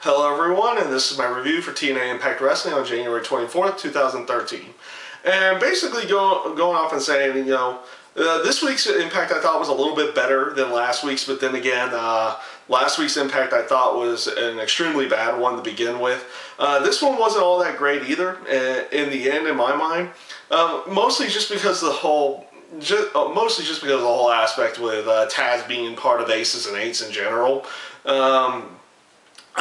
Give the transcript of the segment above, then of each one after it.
Hello everyone, and this is my review for TNA Impact Wrestling on January 24th, 2013. And basically going off and saying, this week's Impact I thought was a little bit better than last week's, but then again, last week's Impact I thought was an extremely bad one to begin with. This one wasn't all that great either, in the end, in my mind. Mostly just because the whole aspect with Taz being part of Aces and Eights in general.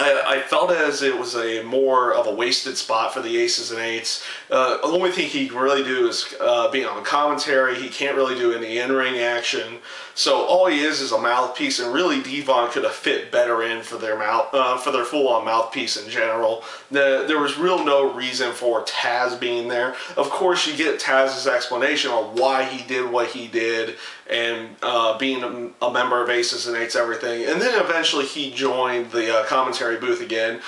I felt as it was more of a wasted spot for the Aces and Eights. The only thing he can really do is be on commentary. He can't really do any in-ring action. So all he is a mouthpiece, and really Devon could have fit better in for their full-on mouthpiece in general. There was no reason for Taz being there. Of course, you get Taz's explanation on why he did what he did, and being a member of Aces and Eights, everything. And then eventually he joined the commentary booth again,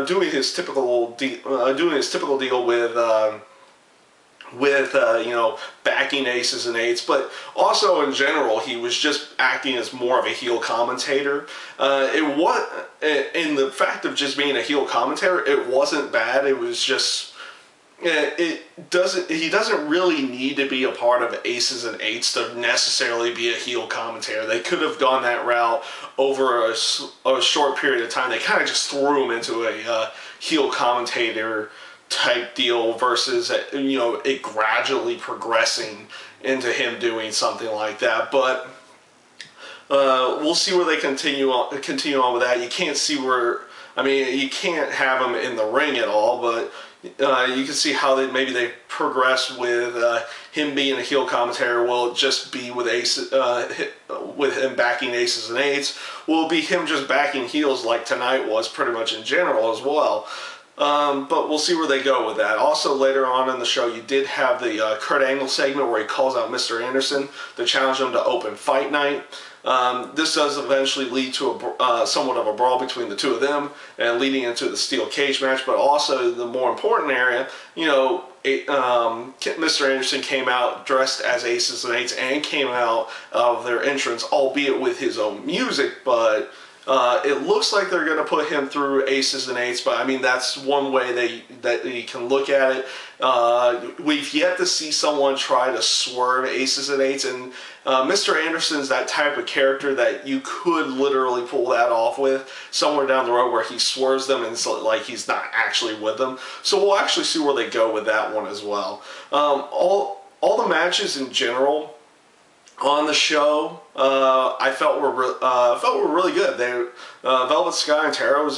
doing his typical deal with backing Aces and Eights, but also in general he was just acting as more of a heel commentator. In the fact of just being a heel commentator, it wasn't bad. It was just he doesn't really need to be a part of Aces and Eights to necessarily be a heel commentator. They could have gone that route over a short period of time. They kind of just threw him into a heel commentator type deal versus it gradually progressing into him doing something like that. But we'll see where they continue on with that. You can't see where, you can't have him in the ring at all, but you can see how maybe they progress with him being a heel commentator. Will it just be with with him backing Aces and Eights? Will it be him just backing heels like tonight was pretty much in general as well? But we'll see where they go with that. Also, later on in the show, you did have the Kurt Angle segment where he calls out Mr. Anderson to challenge him to open Fight Night. This does eventually lead to somewhat of a brawl between the two of them, and leading into the steel cage match. But also, the more important area, Mr. Anderson came out dressed as Aces and Eights and came out of their entrance, albeit with his own music, but it looks like they're going to put him through Aces and Eights, but that's one way that you can look at it. We've yet to see someone try to swerve Aces and Eights, and Mr. Anderson's that type of character that you could literally pull that off with somewhere down the road where he swerves them and so, like, he's not actually with them. So we'll actually see where they go with that one as well. All the matches in general on the show, I felt were really good. Velvet Sky and Tara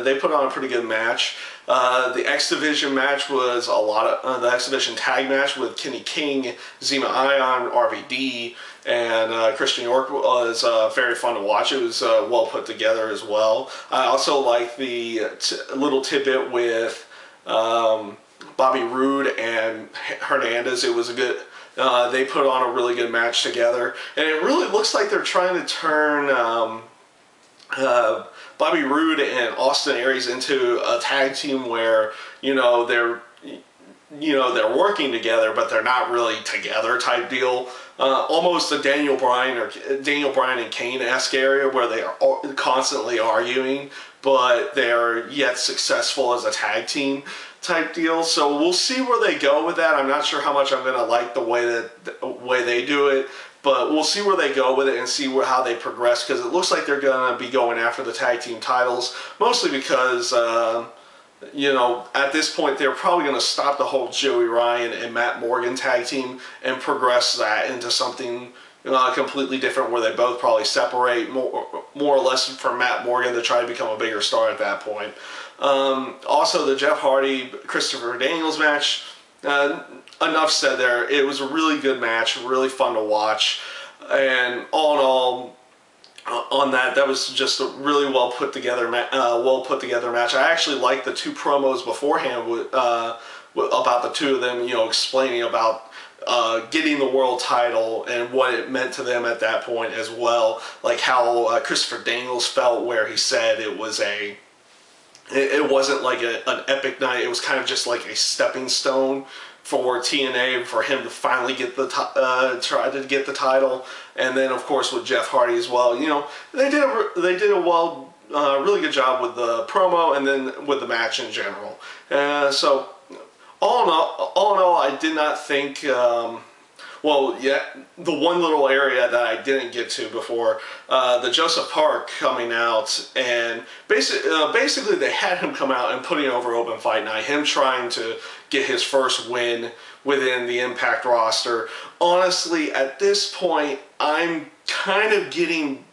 they put on a pretty good match. The X Division match was the X Division tag match with Kenny King, Zema Ion, RVD, and Christian York was very fun to watch. It was well put together as well. I also like the little tidbit with Bobby Roode and Hernandez. It was a good. They put on a really good match together, and it really looks like they're trying to turn Bobby Roode and Austin Aries into a tag team where they're working together, but they're not really together type deal. Almost a Daniel Bryan and Kane-esque area where they are constantly arguing, but they're yet successful as a tag team type deal. So we'll see where they go with that. I'm not sure how much I'm going to like the way they do it, but we'll see where they go with it and see how they progress, because it looks like they're going to be going after the tag team titles, mostly because at this point they're probably going to stop the whole Joey Ryan and Matt Morgan tag team and progress that into something completely different, where they both probably separate more or less for Matt Morgan to try to become a bigger star at that point. Also, the Jeff Hardy Christopher Daniels match, enough said there. It was a really good match, really fun to watch, and all in all, on that was just a really well put together match. I actually liked the two promos beforehand about the two of them, explaining about getting the world title and what it meant to them at that point as well. Like how Christopher Daniels felt, where he said it wasn't like an epic night. It was kind of just like a stepping stone for TNA, for him to finally get try to get the title. And then of course with Jeff Hardy as well. They did a well really good job with the promo and then with the match in general. So all in all, I did not think. Well, yeah, the one little area that I didn't get to before, the Joseph Park coming out, and basically they had him come out and putting over Open Fight Night, him trying to get his first win within the Impact roster. Honestly, at this point, I'm kind of getting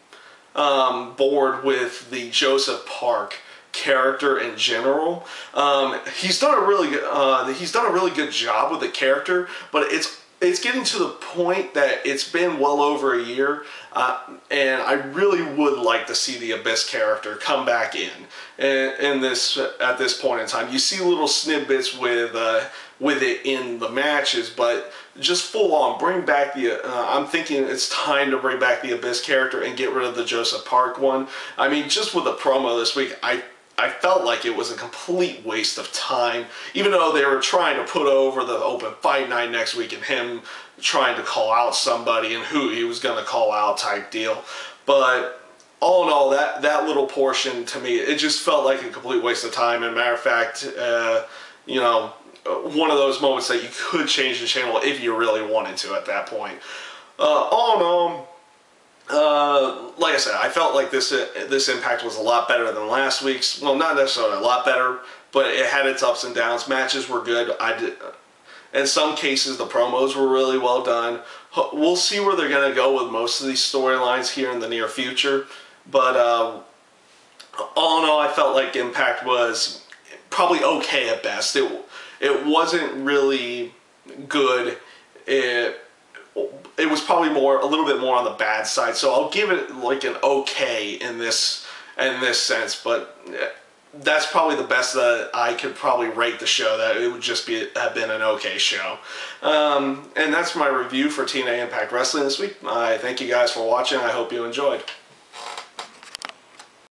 bored with the Joseph Park character in general. He's done a really good job with the character, but it's getting to the point that it's been well over a year, and I really would like to see the Abyss character come back in this at this point in time. You see little snippets with it in the matches, but just full on bring back the. I'm thinking it's time to bring back the Abyss character and get rid of the Joseph Park one. I mean, just with the promo this week, I felt like it was a complete waste of time, even though they were trying to put over the Open Fight Night next week and him trying to call out somebody and who he was going to call out type deal. But all in all, that little portion to me, it just felt like a complete waste of time. And matter of fact, you know, one of those moments that you could change the channel if you really wanted to at that point. All in all, like I said, I felt like this Impact was a lot better than last week's. Well, not necessarily a lot better, but it had its ups and downs. Matches were good. In some cases, the promos were really well done. We'll see where they're going to go with most of these storylines here in the near future. But all in all, I felt like Impact was probably okay at best. It wasn't really good. It was probably a little bit more on the bad side, so I'll give it like an okay in this sense. But that's probably the best that I could probably rate the show. That it would just have been an okay show. And that's my review for TNA Impact Wrestling this week. I thank you guys for watching. I hope you enjoyed.